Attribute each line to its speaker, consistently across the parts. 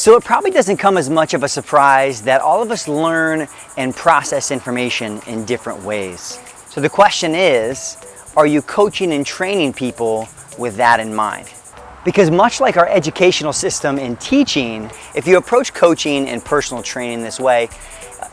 Speaker 1: So it probably doesn't come as much of a surprise that all of us learn and process information in different ways. So the question is, are you coaching and training people with that in mind? Because much like our educational system in teaching, if you approach coaching and personal training this way,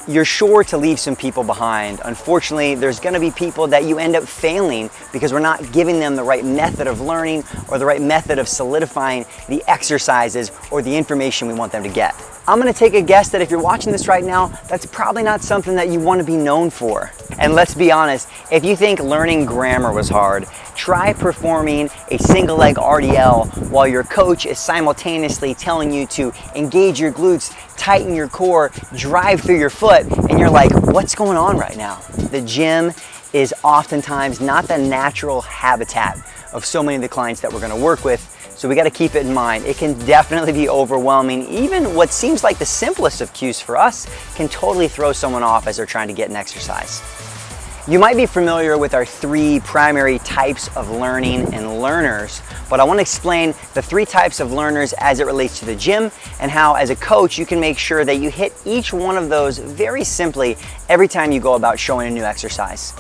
Speaker 1: you're sure to leave some people behind. Unfortunately, there's going to be people that you end up failing because we're not giving them the right method of learning or the right method of solidifying the exercises or the information we want them to get. I'm going to take a guess that if you're watching this right now, that's probably not something that you want to be known for. And let's be honest, if you think learning grammar was hard, try performing a single leg RDL while your coach is simultaneously telling you to engage your glutes, tighten your core, drive through your foot, and you're like, what's going on right now? The gym is oftentimes not the natural habitat of so many of the clients that we're going to work with. So we got to keep it in mind. It can definitely be overwhelming. Even what seems like the simplest of cues for us can totally throw someone off as they're trying to get an exercise. You might be familiar with our three primary types of learning and learners, but I want to explain the three types of learners as it relates to the gym and how as a coach you can make sure that you hit each one of those very simply every time you go about showing a new exercise.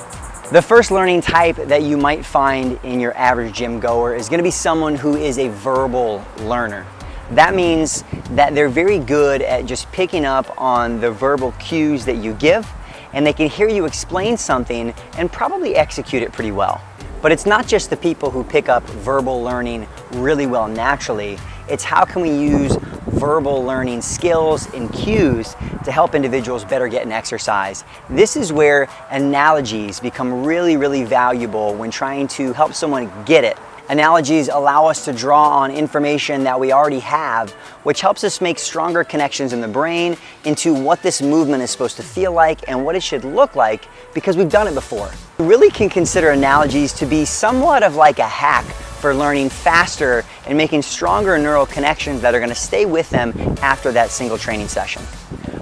Speaker 1: The first learning type that you might find in your average gym goer is going to be someone who is a verbal learner. That means that they're very good at just picking up on the verbal cues that you give, and they can hear you explain something and probably execute it pretty well. But it's not just the people who pick up verbal learning really well naturally, it's how can we use verbal learning skills and cues to help individuals better get an exercise. This is where analogies become really valuable when trying to help someone get it. Analogies allow us to draw on information that we already have, which helps us make stronger connections in the brain into what this movement is supposed to feel like and what it should look like because we've done it before. We really can consider analogies to be somewhat of like a hack for learning faster and making stronger neural connections that are going to stay with them after that single training session.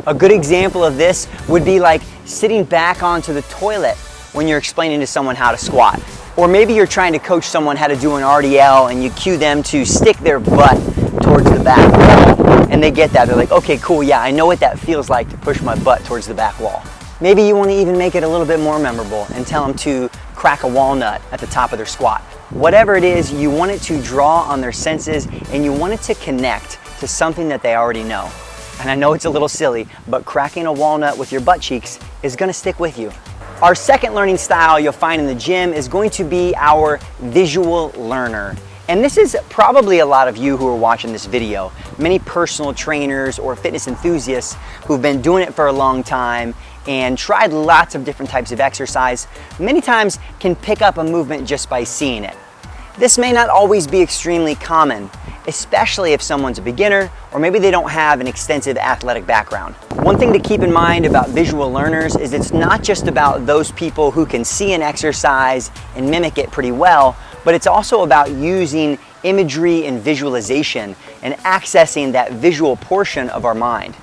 Speaker 1: A good example of this would be like sitting back onto the toilet when you're explaining to someone how to squat. Or maybe you're trying to coach someone how to do an RDL and you cue them to stick their butt towards the back wall. And they get that. They're like, okay, cool, yeah, I know what that feels like to push my butt towards the back wall. Maybe you want to even make it a little bit more memorable and tell them to crack a walnut at the top of their squat. Whatever it is, you want it to draw on their senses and you want it to connect to something that they already know. And I know it's a little silly, but cracking a walnut with your butt cheeks is going to stick with you. Our second learning style you'll find in the gym is going to be our visual learner. And this is probably a lot of you who are watching this video. Many personal trainers or fitness enthusiasts who've been doing it for a long time and tried lots of different types of exercise, many times can pick up a movement just by seeing it. This may not always be extremely common, especially if someone's a beginner or maybe they don't have an extensive athletic background. One thing to keep in mind about visual learners is it's not just about those people who can see an exercise and mimic it pretty well, but it's also about using imagery and visualization and accessing that visual portion of our mind.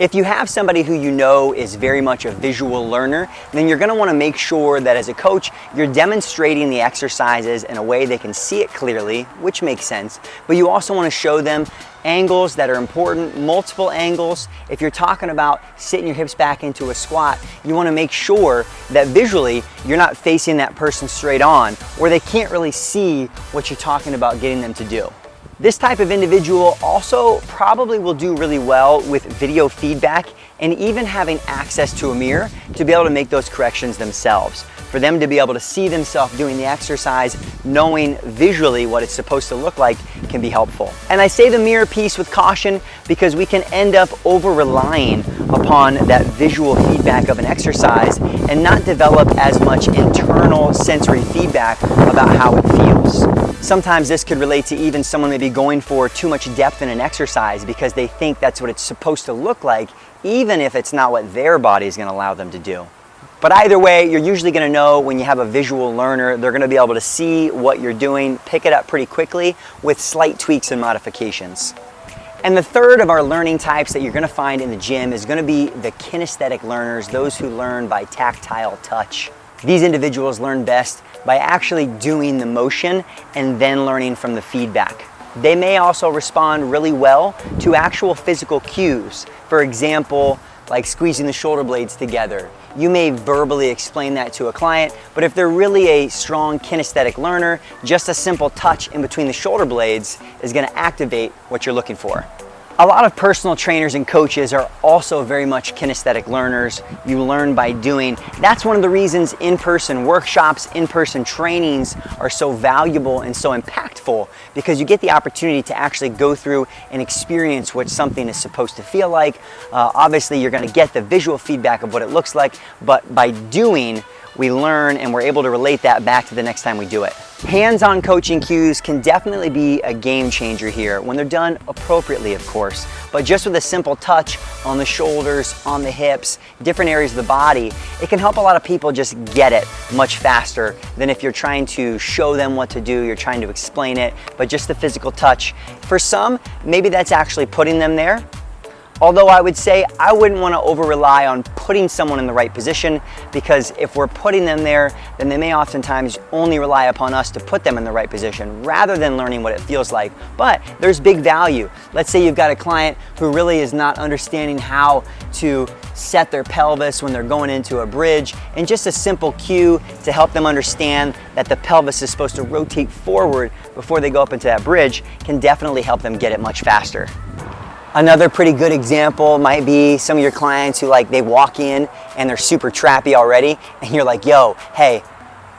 Speaker 1: If you have somebody who you know is very much a visual learner, then you're going to want to make sure that as a coach, you're demonstrating the exercises in a way they can see it clearly, which makes sense, but you also want to show them angles that are important, multiple angles. If you're talking about sitting your hips back into a squat, you want to make sure that visually you're not facing that person straight on, or they can't really see what you're talking about getting them to do. This type of individual also probably will do really well with video feedback and even having access to a mirror to be able to make those corrections themselves. For them to be able to see themselves doing the exercise, knowing visually what it's supposed to look like can be helpful. And I say the mirror piece with caution because we can end up over-relying upon that visual feedback of an exercise and not develop as much internal sensory feedback about how it feels. Sometimes this could relate to even someone maybe going for too much depth in an exercise because they think that's what it's supposed to look like, even if it's not what their body is going to allow them to do. But either way, you're usually going to know when you have a visual learner, they're going to be able to see what you're doing, pick it up pretty quickly with slight tweaks and modifications. And the third of our learning types that you're going to find in the gym is going to be the kinesthetic learners, those who learn by tactile touch. These individuals learn best by actually doing the motion and then learning from the feedback. They may also respond really well to actual physical cues. For example, like squeezing the shoulder blades together. You may verbally explain that to a client, but if they're really a strong kinesthetic learner, just a simple touch in between the shoulder blades is going to activate what you're looking for. A lot of personal trainers and coaches are also very much kinesthetic learners. You learn by doing. That's one of the reasons in-person workshops, in-person trainings are so valuable and so impactful, because you get the opportunity to actually go through and experience what something is supposed to feel like. Obviously, you're going to get the visual feedback of what it looks like, but by doing, we learn and we're able to relate that back to the next time we do it. Hands-on coaching cues can definitely be a game changer here when they're done appropriately, of course. But just with a simple touch on the shoulders, on the hips, different areas of the body, it can help a lot of people just get it much faster than if you're trying to show them what to do, you're trying to explain it, but just the physical touch. For some, maybe that's actually putting them there. Although I would say I wouldn't want to over-rely on putting someone in the right position, because if we're putting them there, then they may oftentimes only rely upon us to put them in the right position rather than learning what it feels like. But there's big value. Let's say you've got a client who really is not understanding how to set their pelvis when they're going into a bridge, and just a simple cue to help them understand that the pelvis is supposed to rotate forward before they go up into that bridge can definitely help them get it much faster. Another pretty good example might be some of your clients who they walk in and they're super trappy already, and you're like, yo, hey,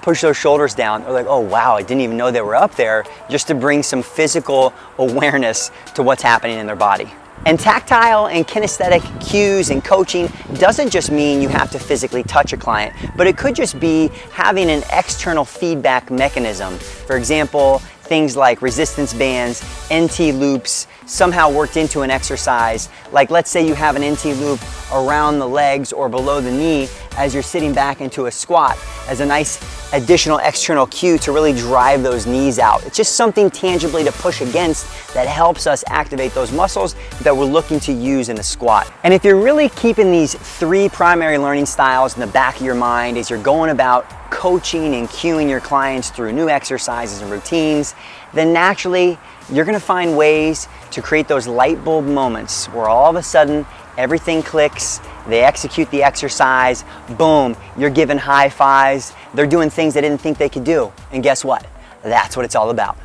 Speaker 1: push those shoulders down. They're like, oh wow, I didn't even know they were up there, just to bring some physical awareness to what's happening in their body. And tactile and kinesthetic cues and coaching doesn't just mean you have to physically touch a client, but it could just be having an external feedback mechanism. For example, things like resistance bands, NT loops, somehow worked into an exercise. Like let's say you have an NT loop around the legs or below the knee as you're sitting back into a squat, as a nice additional external cue to really drive those knees out. It's just something tangibly to push against that helps us activate those muscles that we're looking to use in a squat. And if you're really keeping these three primary learning styles in the back of your mind as you're going about coaching and cueing your clients through new exercises and routines, then naturally you're going to find ways to create those light bulb moments where all of a sudden everything clicks, they execute the exercise, boom, you're giving high fives, they're doing things they didn't think they could do. And guess what? That's what it's all about.